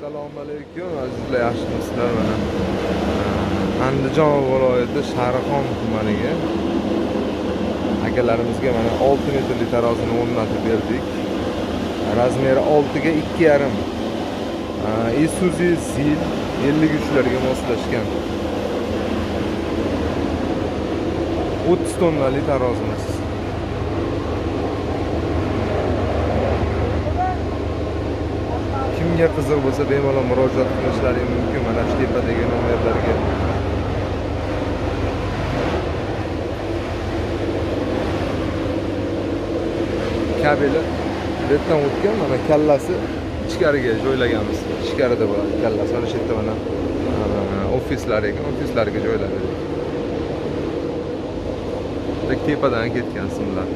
Assalomu alaykum azizlar, yaxshimisizlar? Mana Andijon viloyati Sharqon tumaniga akalarimizga mana 6 metrli tarozini o'rnatib berdik. Razmeri 6 ga 2,5. Isuzu Zil 53 larga moslashgan. 30 tonnali tarozimiz. Kimga qiziq bo'lsa bemalol murojaat qilishlari mumkin mana shu tepadagi nomerlarga. Kabeli betdan o'tgan, mana kallasi ichkariga joylaganmiz. Ichkarida bo'ladi kallasi. Mana shu yerda mana ofislarga joyladik. Tepadan ketgan simlar.